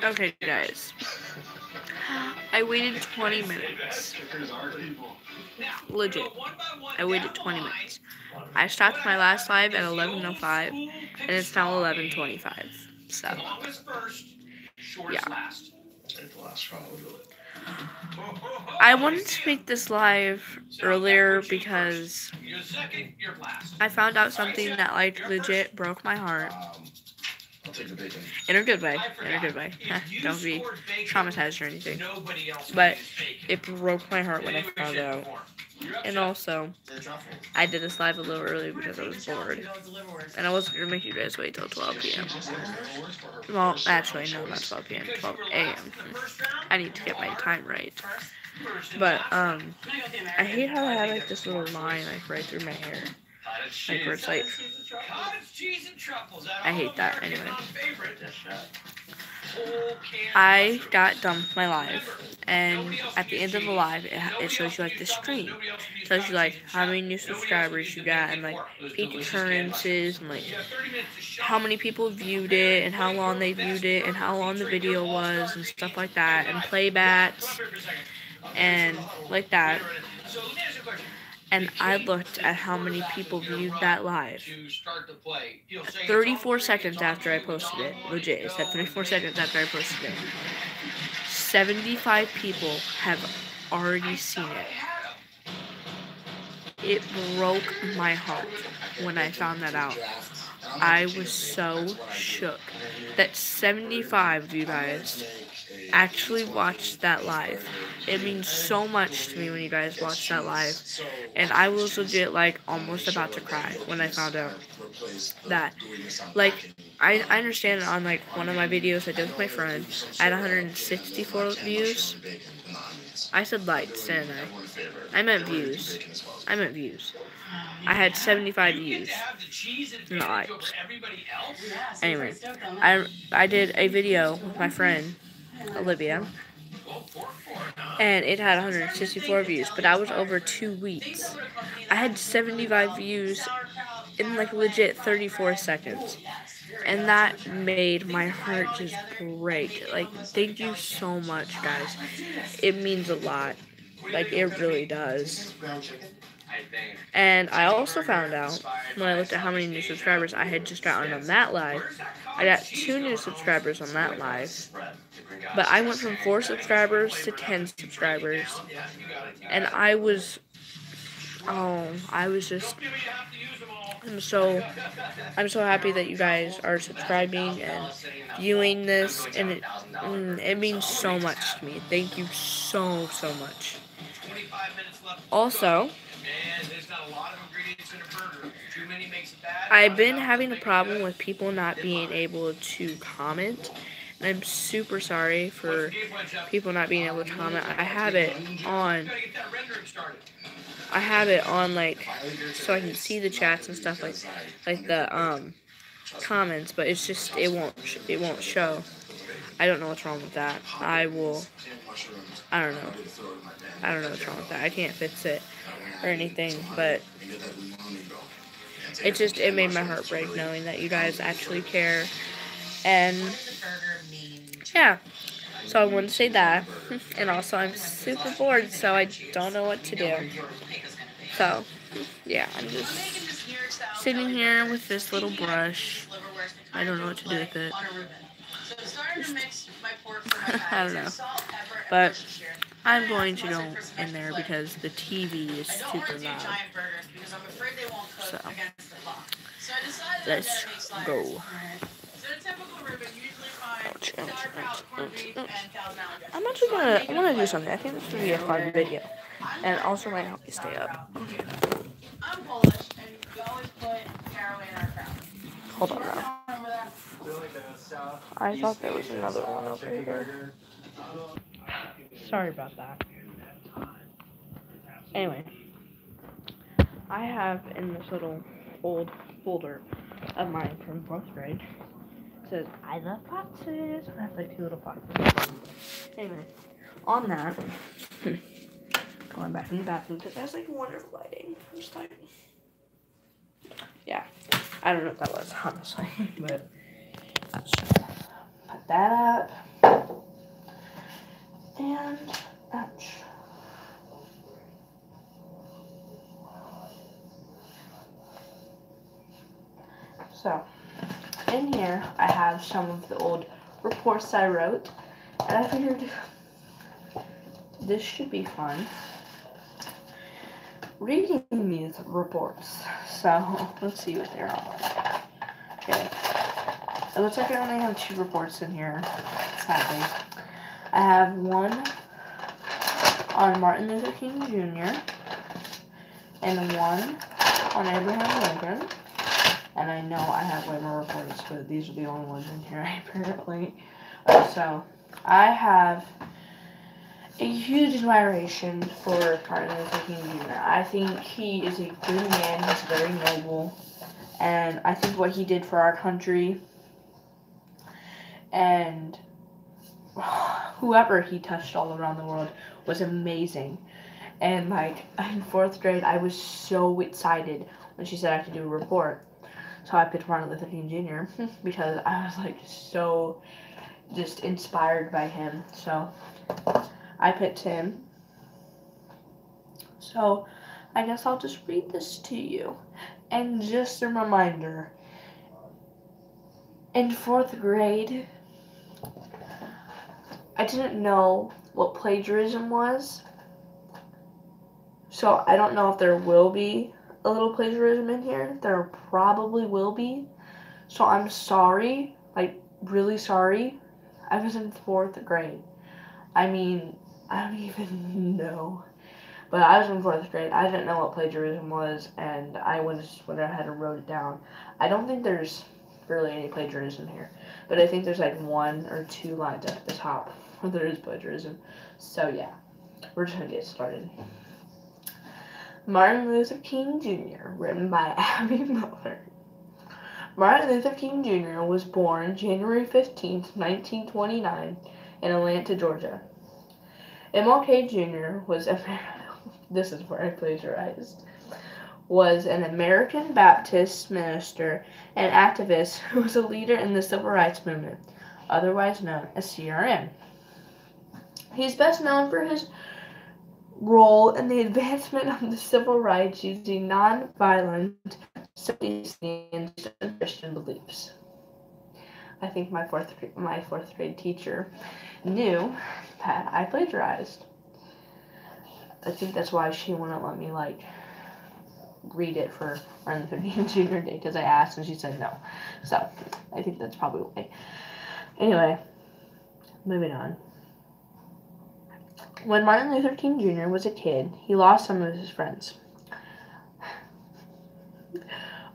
Okay, guys. I waited 20 minutes. Legit. I waited 20 minutes. I stopped my last live at 11:05, and it's now 11:25. So, yeah. I wanted to make this live earlier because I found out something that, like, legit broke my heart. In a good way. In a good way. Don't be traumatized or anything. But it broke my heart when I found out. And also, I did this live a little early because I was bored. And I wasn't going to make you guys wait till 12 p.m. Well, actually, no, not 12 p.m. 12 a.m. I need to get my time right. But, I hate how I have, like, this little line, like, right through my hair. Like, where it's like, I hate that. Anyway, I got done with my live, and at the end of the live, it shows you, like, the screen. It tells you, like, how many new subscribers you got, and, like, peak occurrences, and, like, how many people viewed it, and how long they viewed it, and how long the video was, and stuff like that, and playbacks, and like that. And I looked at how many people viewed that live. 34 seconds after I posted it. Legit, it said 34 seconds after I posted it. 75 people have already seen it. It broke my heart when I found that out. I was so shook that 75 of you guys actually watched that live. It means so much to me when you guys watch that live. And I was legit, like, almost about to cry when I found out that, like, I understand on, like, one of my videos I did with my friend, I had 164 views. I said likes, didn't I? I meant views. I had 75 views, not likes. Anyway, I did a video with my friend, Olivia, and it had 164 views, but that was over 2 weeks. I had 75 views in, like, legit 34 seconds. And that made my heart just break. Like, thank you so much, guys. It means a lot. Like, it really does. And I also found out, when I looked at how many new subscribers I had just gotten on that live, I got 2 new subscribers on that live. But I went from 4 subscribers to 10 subscribers. And I was just, I'm so happy that you guys are subscribing and viewing this, and it means so much to me. Thank you so much. Also, I've been having a problem with people not being able to comment, and I'm super sorry for people not being able to comment. I have it on, like, so I can see the chats and stuff, like the comments, but it's just, it won't show. I don't know what's wrong with that. I don't know what's wrong with that. I can't fix it or anything, but it made my heart break knowing that you guys actually care. And yeah, so I wanted to say that. And also, I'm super bored, so I don't know what to do. So yeah, I'm just sitting here with this little brush. I don't know what to do with it. I don't know. But I'm going to go in there because the TV is super loud. So, let's go. I'm gonna do something. I think this will be a fun video. And also might help me stay up. Okay. Hold on now. I thought there was another one over here. Sorry about that. Anyway, I have in this little old folder of mine from 4th grade. It says, I love foxes. I have like 2 little foxes. Anyway, on that, going back in the bathroom because that's like wonderful lighting. I'm just like, yeah, I don't know what that was, honestly, but let's put that up. And ouch. So, in here, I have some of the old reports I wrote, and I figured this should be fun. Reading these reports. So, let's see what they're all like. Okay. It looks like I only have 2 reports in here, sadly. I have one on Martin Luther King Jr. and one on Abraham Lincoln. And I know I have way more reports, but these are the only ones in here, apparently. So, I have a huge admiration for Martin Luther King Jr. I think he is a good man. He's very noble. And I think what he did for our country and whoever he touched all around the world was amazing. And, like, in 4th grade, I was so excited when she said I could do a report. So I picked Martin Luther King Jr. because I was, like, so just inspired by him. So I picked him. So I guess I'll just read this to you. And just a reminder, in 4th grade, I didn't know what plagiarism was. So I don't know if there will be a little plagiarism in here. There probably will be. So I'm sorry, like really sorry. I was in 4th grade. I mean, I don't even know. But I was in 4th grade. I didn't know what plagiarism was, and I went ahead and wrote it down. I don't think there's really any plagiarism here. But I think there's like 1 or 2 lines at the top where there is plagiarism. So yeah, we're just going to get started. Martin Luther King Jr., written by Abby Miller. Martin Luther King Jr. was born January 15, 1929, in Atlanta, Georgia. MLK Jr. was this is where I plagiarized. Was an American Baptist minister and activist who was a leader in the Civil Rights Movement, otherwise known as CRM. He's best known for his role in the advancement of the civil rights using non-violent and Christian beliefs. I think my fourth grade teacher knew that I plagiarized. I think that's why she wouldn't let me like read it for Martin Luther King Jr. Day, because I asked and she said no. So I think that's probably why. Anyway, moving on. When Martin Luther King Jr. was a kid, he lost some of his friends.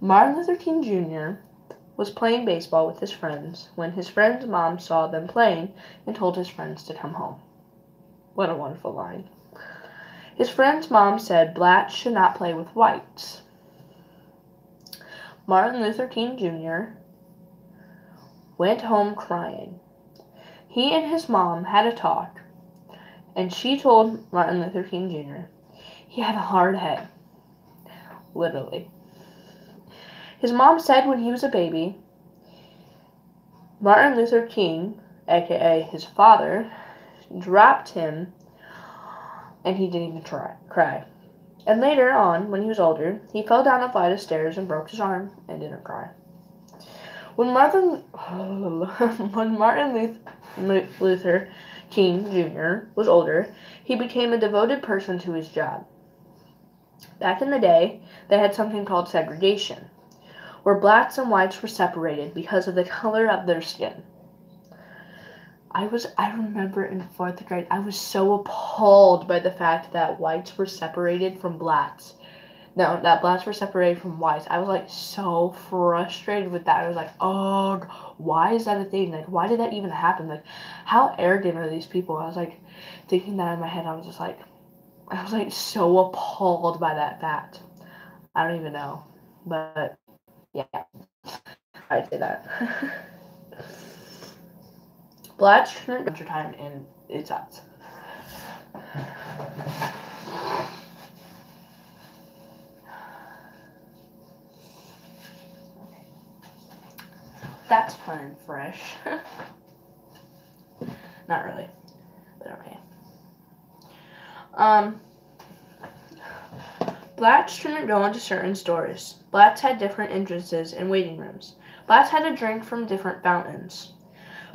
Martin Luther King Jr. was playing baseball with his friends when his friend's mom saw them playing and told his friends to come home. What a wonderful line. His friend's mom said blacks should not play with whites. Martin Luther King Jr. went home crying. He and his mom had a talk, and she told Martin Luther King Jr. he had a hard head. Literally. His mom said when he was a baby, Martin Luther King, aka his father, dropped him and he didn't even cry. And later on, when he was older, he fell down a flight of stairs and broke his arm and didn't cry. When Martin Luther King Jr. was older, he became a devoted person to his job. Back in the day, they had something called segregation, where blacks and whites were separated because of the color of their skin. I remember in 4th grade, I was so appalled by the fact that whites were separated from blacks. No, that blacks were separated from whites. I was like so frustrated with that. I was like, oh, why is that a thing? Like, why did that even happen? Like, how arrogant are these people? I was like thinking that in my head. I was like so appalled by that fact. I don't even know, but yeah, I'd say that. Blacks shouldn't winter time, and it sucks. That's fun and fresh. Not really, but okay. Um, Blats shouldn't go into certain stores. Blats had different entrances and waiting rooms. Blats had to drink from different fountains.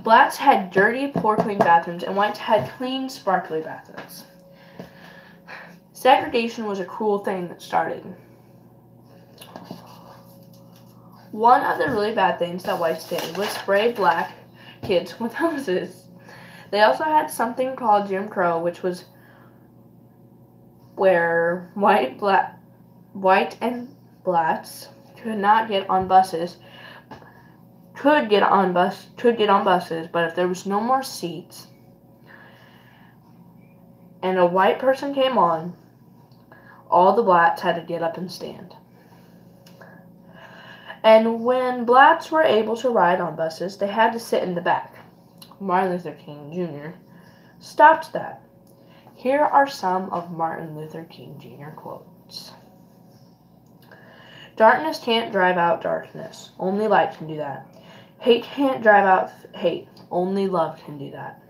Blats had dirty, poor clean bathrooms, and whites had clean, sparkly bathrooms. Segregation was a cruel thing that started. One of the really bad things that whites did was spray black kids with hoses. They also had something called Jim Crow, which was where white and blacks could not get on buses. Could get on buses, but if there was no more seats and a white person came on, all the blacks had to get up and stand. And when blacks were able to ride on buses, they had to sit in the back. Martin Luther King Jr. stopped that. Here are some of Martin Luther King Jr. quotes. Darkness can't drive out darkness. Only light can do that. Hate can't drive out hate. Only love can do that.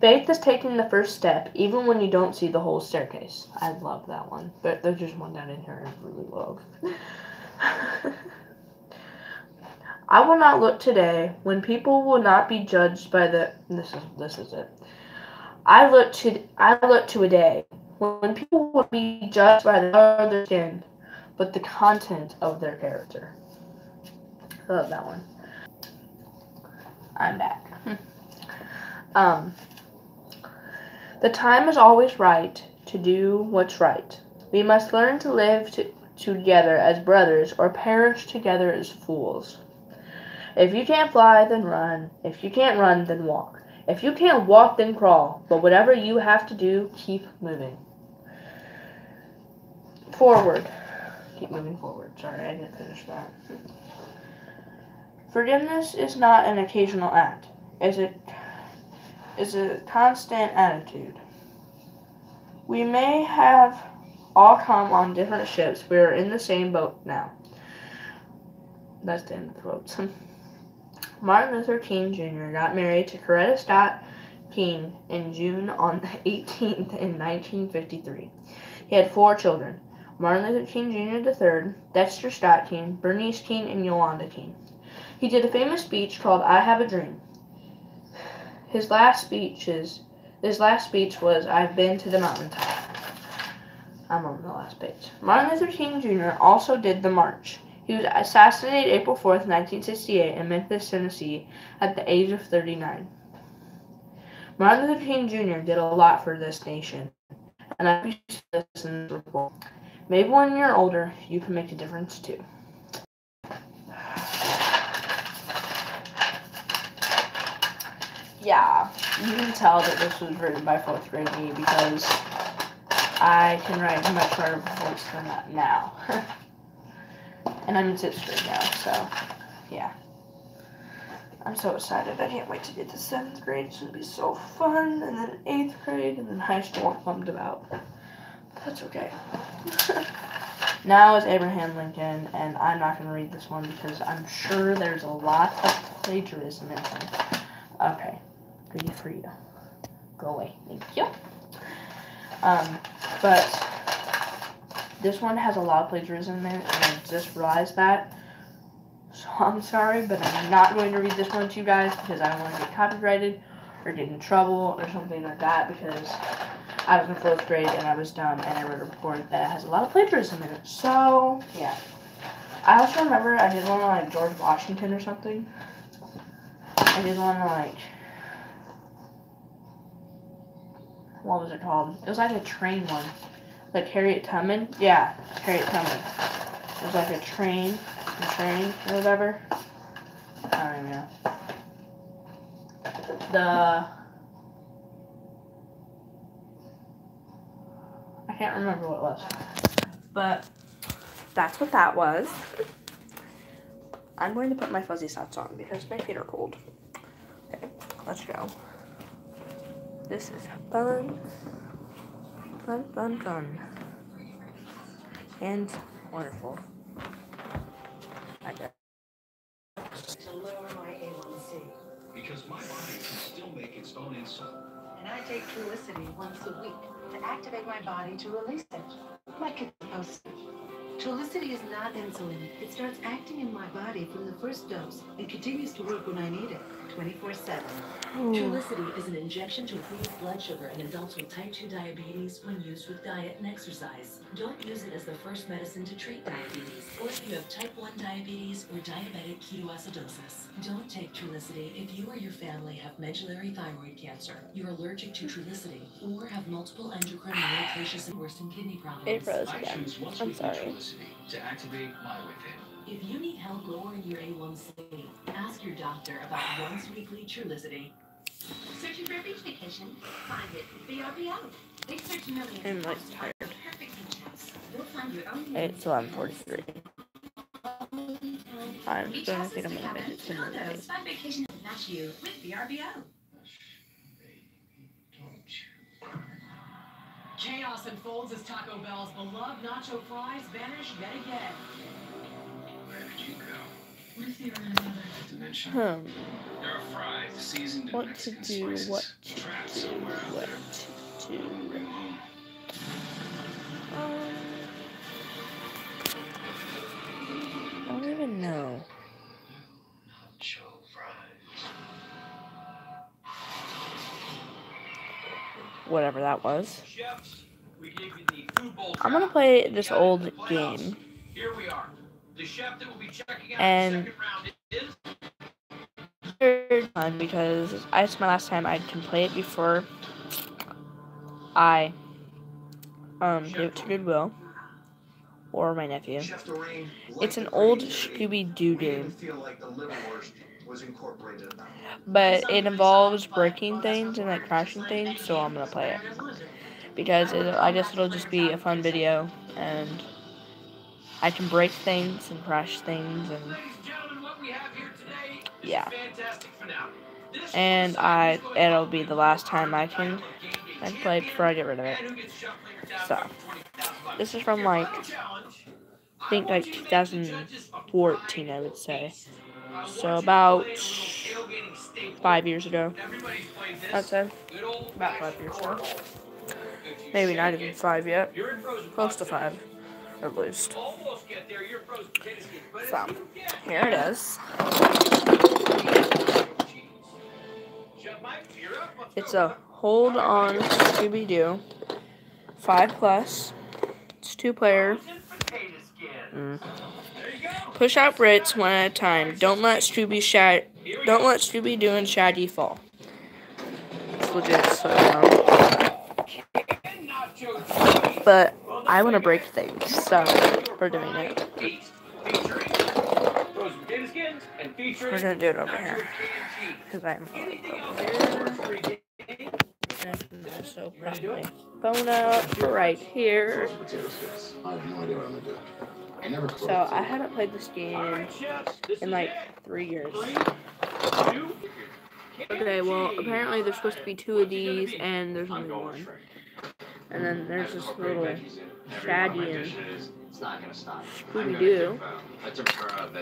Faith is taking the first step, even when you don't see the whole staircase. I love that one, but there's just one down in here I really love. I will not look today when people will not be judged by the. This is it. I look to a day when people will be judged by the color of their skin, but the content of their character. I love that one. I'm back. The time is always right to do what's right. We must learn to live together as brothers or perish together as fools. If you can't fly, then run. If you can't run, then walk. If you can't walk, then crawl. But whatever you have to do, keep moving. Forward. Keep moving forward. Sorry, I didn't finish that. Forgiveness is not an occasional act. It's a constant attitude. We may have all come on different ships. We are in the same boat now. That's the end of the quotes. Martin Luther King Jr. got married to Coretta Scott King in June on the 18th in 1953. He had 4 children: Martin Luther King Jr. III, Dexter Scott King, Bernice King, and Yolanda King. He did a famous speech called "I Have a Dream." His last speech was, "I've been to the mountaintop." I'm on the last page. Martin Luther King Jr. also did the march. He was assassinated April 4th, 1968 in Memphis, Tennessee at the age of 39. Martin Luther King Jr. did a lot for this nation, and I hope you see this in this report. Maybe when you're older, you can make a difference too. Yeah, you can tell that this was written by 4th grade me because I can write much better quotes than that now. And I'm in 6th grade now, so yeah. I'm so excited. I can't wait to get to 7th grade. It's going to be so fun. And then 8th grade, and then high school I'm bummed about. But that's okay. Now is Abraham Lincoln, and I'm not going to read this one because I'm sure there's a lot of plagiarism in it. Okay. Good for you. Go away. Thank you. But this one has a lot of plagiarism in it, and I just realized that. So I'm sorry, but I'm not going to read this one to you guys because I don't want to get copyrighted or get in trouble or something like that, because I was in 4th grade and I was dumb and I wrote a report that has a lot of plagiarism in it. So, yeah. I also remember I did one on, like, George Washington or something. I did one on, like, what was it called? It was like a train one. Like Harriet Tubman? Yeah, Harriet Tubman. It was like a train or whatever. I don't know. I can't remember what it was. But that's what that was. I'm going to put my fuzzy socks on because my feet are cold. Okay, let's go. This is fun. Fun, fun, fun. And wonderful. I guess. To lower my A1C. Because my body can still make its own insulin. And I take Trulicity once a week to activate my body to release it, like it's supposed to. Trulicity is not insulin. It starts acting in my body from the first dose and continues to work when I need it, 24/7. Trulicity is an injection to improve blood sugar in adults with type 2 diabetes when used with diet and exercise. Don't use it as the first medicine to treat diabetes, or if you have type 1 diabetes or diabetic ketoacidosis. Don't take Trulicity if you or your family have medullary thyroid cancer, you're allergic to Trulicity, or have multiple endocrine neoplasias and worsen kidney problems. It froze again. I'm sorry. To activate MyWithin. If you need help lowering your A1C, ask your doctor about once weekly Trulicity. Searching for a beach vacation? Find it. VRBO. They search millions I'm like of tired. perfect beach house. You'll find your own. It's 11:43. I'm starting to think I'm gonna make it to midnight. Fun vacation to match you with VRBO. Chaos unfolds as Taco Bell's beloved nacho fries vanish yet again. Where did you go? What if you were in another Dimension. There are fries seasoned in What to Mexican do, spices. what to Trapped do, somewhere out what there. to do. Bring home. I don't even know. Nacho fries. Whatever that was. Chefs, we gave you the food bowl I'm gonna draft. play this You got it old in the playoffs. game. Here we are. The chef that will be checking out And- the second round is Third time because it's my last time I can play it before I give it to Goodwill or my nephew. Chef Doreen, It's an old Scooby-Doo we didn't game, feel like the liverwurst was incorporated enough. but it involves breaking things and like crashing things, so I'm gonna play it because it'll just be a fun video and I can break things and crash things and ladies and gentlemen, what we have here today is Yeah. a fantastic finale. This and one is going it'll on be the with last time I title can of game day I play it before I get rid of and it. who gets shuffling her down So, from $20,000. This is from Your like final challenge, I think want like you to make the judges a 2014 I would blind say. taste. I want So you to about play a little tailgating staple. 5 years ago. Everybody's played this. I'd say Good old about 5 years ago. If you Maybe not shake even it, 5 yet. you're in frozen Close to cocktails. 5 at least. Almost get there, you're frozen potato skins. But So, if you get here it is. Chef Mike, you're up. Let's It's go. a hold on Scooby-Doo 5+. It's 2-player. Frozen potato skins. There you go. Push out Brits one at a time. Don't let Scooby-Doo and Shaggy fall. It's legit, so And nacho but I want to break things, so we're doing it. feast featuring frozen potato skins and featuring We're gonna do it over nacho here KFC. because I'm Anything else for your anniversary game? so press my phone up right here. Potato skins. I have no idea what I'm gonna do. I never cooked. So I haven't played this All game right, chefs, this in is like it. 3 years. 3, 2, Okay, well apparently there's supposed to be 2 of these and there's only 1. And then there's this little Shaggy and Scooby-Doo.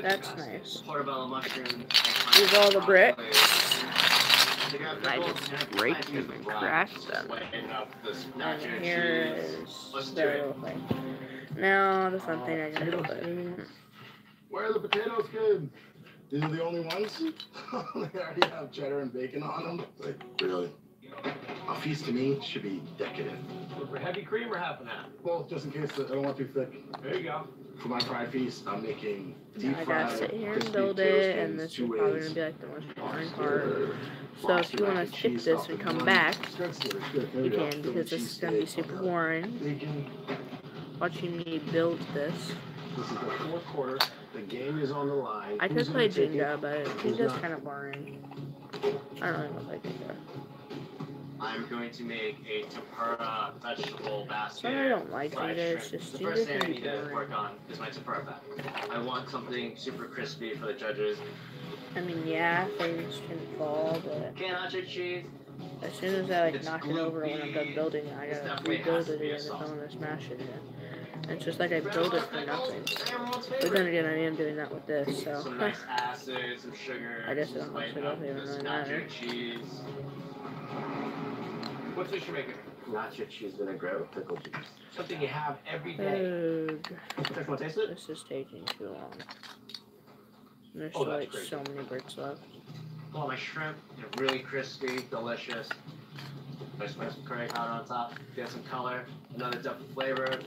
That's nice. Portobello mushrooms. Use all the bricks. I just break them and crash them. And here is the little thing. Now the fun thing I gotta do. Where are the potato skins? These are the only ones? They already have cheddar and bacon on them. Like, really? A feast to me should be decadent. For heavy cream or half and half? Both, just in case I don't want too thick. There you go. For my fried feast, I'm making deep I fried, gotta sit here and crispy build potato it, and skins, this is 2 probably eggs, gonna be like the most boring mustard, part. So if frosted you mac wanna and skip cheese this stuffed and in come one. back, Good, good, there you we go. can, because this is gonna be super boring. Bacon. Watching me build this. This is the 4th quarter. The game is on the line. I could Who's play gonna take it? Jenga, but Who's Jenga's not? kind of boring. I don't really want to play Jenga. I'm going to make a tempura vegetable basket. But I don't like fried Jenga, it's shrimp. just The Jenga first thing I can be need to boring. work on is my tempura pack. I want something super crispy for the judges. I mean, yeah, things can fall, but Okay, nacho cheese. as soon as I like It's knock it over when I'm done building it, I It's gotta definitely rebuild has to it be a again if I sauce. want to smash it again. And it's just like I built it for nothing. But then again, I am doing that with this, so. Some nice acid, some sugar. I guess I don't some know if lighten up it'll even this really nacho matter. cheese. What's this you're making? Nacho cheese vinaigrette with pickle juice. Something you have every day. Ugh. Just want to taste it? This is taking too long. There's Oh, still that's like crazy. so many bricks left. Well, my shrimp, they're really crispy, delicious. I spread some curry powder on top, get some color, another depth of flavor.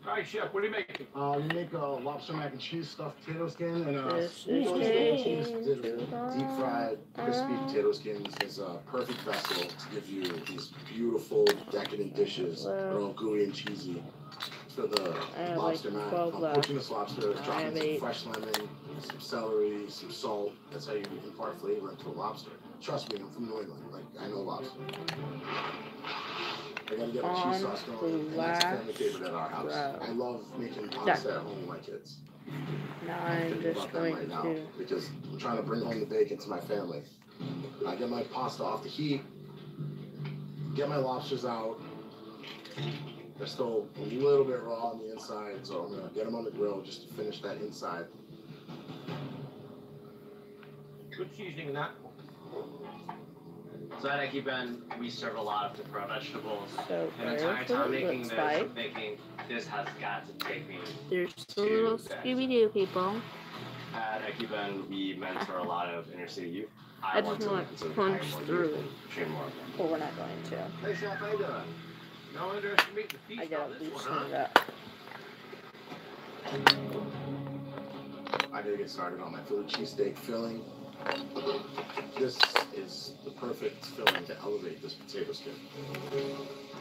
All right, chef, what are you making? We make a lobster mac and cheese stuffed potato skin and This sweet is potato taking cheese, too long. deep fried, crispy potato skins is a perfect vessel to give you these beautiful, decadent dishes. They're all gooey and cheesy. For the I have lobster like mac, 12 I'm left. poaching this lobster, I dropping have some 8. fresh lemon, some celery, some salt. That's how you impart flavor into a lobster. Trust me, I'm from New England. Like, I know lobster. I gotta get my cheese On sauce going, the and that's a family last favorite at our house. row. I love making pasta at home with my kids. Now I'm I'm thinking just about that going right now to. because I'm trying to bring home the bacon to my family. I get my pasta off the heat, get my lobsters out. They're still a little bit raw on the inside, so I'm gonna get them on the grill just to finish that inside. Good seasoning in that. So at Ekiben, we serve a lot of different vegetables. So And the entire time making let's this, fight. I'm thinking, this has got to take me. There's the little Scooby-Doo people. At Ekiben, we mentor a lot of inner city youth. I just to want to hire punch more through youth it. and train more of them. But we're not going to. Hey, Chef, how you doing? No underestimate the feast I gotta on this loosen one, it huh? up. I gotta get started on my Philly cheesesteak filling. This is the perfect filling to elevate this potato skin.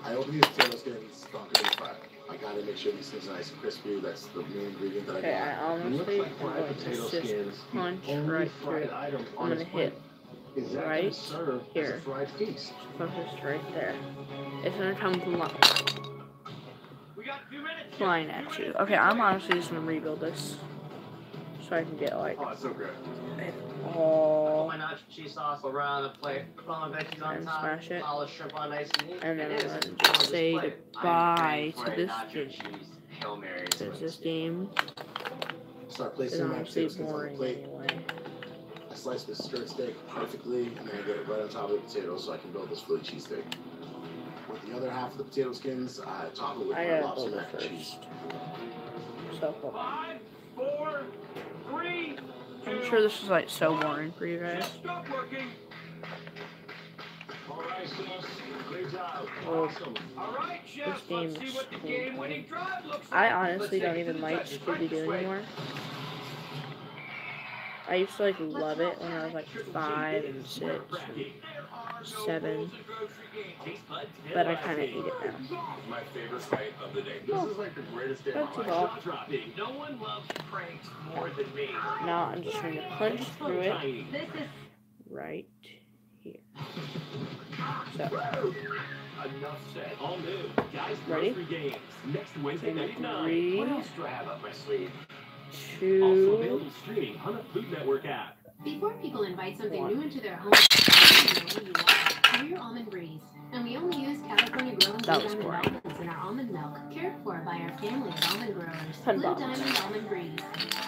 I open these potato skins, don't get fried. I gotta make sure these things are nice and crispy. That's the main ingredient that I Okay, got. I honestly am going to just punch right through it. I'm gonna hit right here. Focus right there. It's gonna come We got 2 minutes. flying at you. Okay, I'm honestly just gonna rebuild this so I can get like Oh, it's so good. Put all, my nacho cheese sauce around the plate, put all my veggies on And top, smash it. all the shrimp on nice and neat. and then It I'm is gonna on just this say plate. goodbye I'm to praying this for a nacho game. cheese Hail Mary. Because this game Start is placing my honestly potato skins on the boring plate. anyway. I slice this skirt steak perfectly, and then I get it right on top of the potatoes so I can build this Philly cheesesteak. With the other half of the potato skins, I top it with I my gotta lobster build it mac and cheese. first. So hold on. 5, 4, 3, 2. I'm sure this is like so boring for you guys. Stop working. All right, sis. Great job. Well, Awesome. All right, chefs, This game let's see is what the cool. game-winning drive looks like. I honestly Let's don't take it even to the like judges. Right this Scooby-Doo way. anymore. I used to like love it when I was like 5 and 6 and 7, but I kind of hate it now. My favorite fight of the day. Oh. This is like the greatest day That's of my all. life. Dropping. No one loves pranks more than me. Now I'm just going to punch through it Tiny. This is right here. So, Enough said. All new. Guys, Ready? grocery games. Next Wednesday night at 9. 3, What else do I have up my sleeve? 2, Also available streaming on the Food Network app. before people invite something One. new into their home. You are. We're Almond Breeze, and we only use California grown That blue was diamond boring. almonds in our almond milk, cared for by our family of almond growers. $10. Blue Diamond Almond Breeze.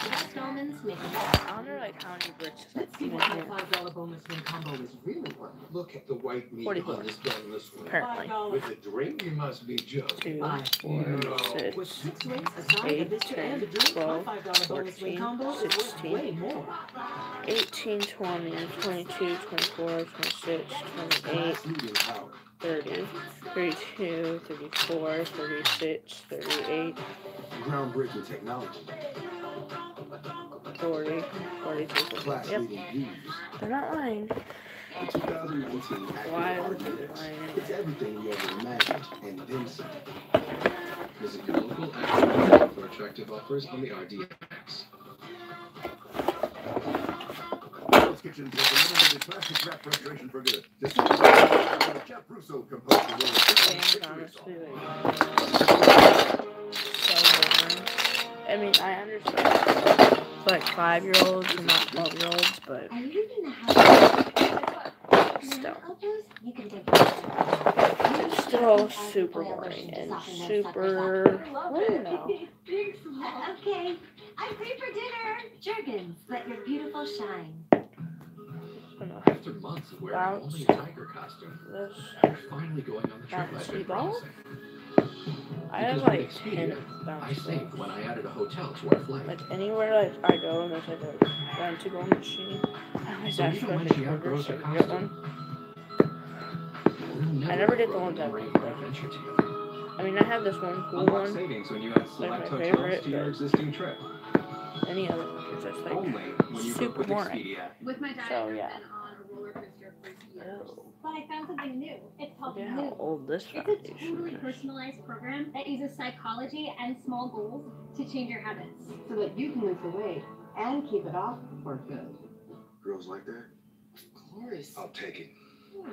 The best almonds make the I wonder like how many bricks is Let's like see in what my here. $5 bonus win combo is really worth. Look at the white meat 44. on this boneless one. Apparently. With a drink, you must be joking. 2, 4, With 6, 6 wins, a side, a 8, biscuit, 10, and a drink, 12, my $5 bonus win 14, combo is worth 16, way more. 18, 20, 22, 24, 26, 28, Leading power. 30, 32, 34, 36, 38, Groundbreaking technology. 40, 42, 43. Class Yep, leading views. they're not lying. The 2019 Why Acura would they RDX. lie? It's everything you ever imagined and then some. Visit your local Acura for attractive offers on the RDX. Kitchen has eliminated plastic wrap frustration for good. Just Chef Russo composed the Game's world. honestly like so boring. I mean, I understand it's like 5-year-olds and not 12-year-olds, but Are you leaving the house? still. You can take it. It's still super boring and super, I don't know. Okay, I'm free for dinner. Jergens, let your beautiful shine. gonna After months of wearing bounce only a tiger costume, this. I'm finally going on the trip Bouncy I've been ball? promising. I have Because like with 10 Expedia, I bouncy saved balls. when I added a hotel to our flight. Like anywhere like I go and there's like a bouncy ball machine, I always So ask even for when like she a quarter outgrows so her I can get costume, one. we'll I never did the outgrow ones I memory want of our though. adventure together. I mean, I have this one cool Unlock one, savings when you add select my hotels favorite, to your but- existing trip. any other is just like Only when you book super with boring. Expedia. With my dad, So, I've yeah. been on a roller coaster for years. Oh, But I found something new. It's called look at Move. how old this It's a foundation totally is. personalized program that uses psychology and small goals to change your habits. So that you can lose the weight and keep it off for good. Girls like that? Of course. I'll take it. Oh,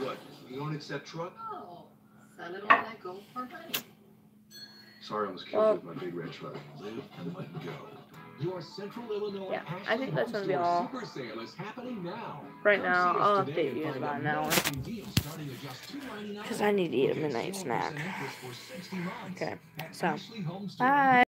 What? You don't accept truck? son of that go for money. Sorry, I almost Well- killed you with my big red truck. Live and let go. Your Central Illinois Yeah, I think that's gonna be all. Super sale is happening now. Right Come now, see us I'll today update and you in find about an hour. amazing deals starting at just $2.99. Because I need to eat a Get midnight 0% snack. interest for 60 months Okay, at so, Ashley Home Store. bye.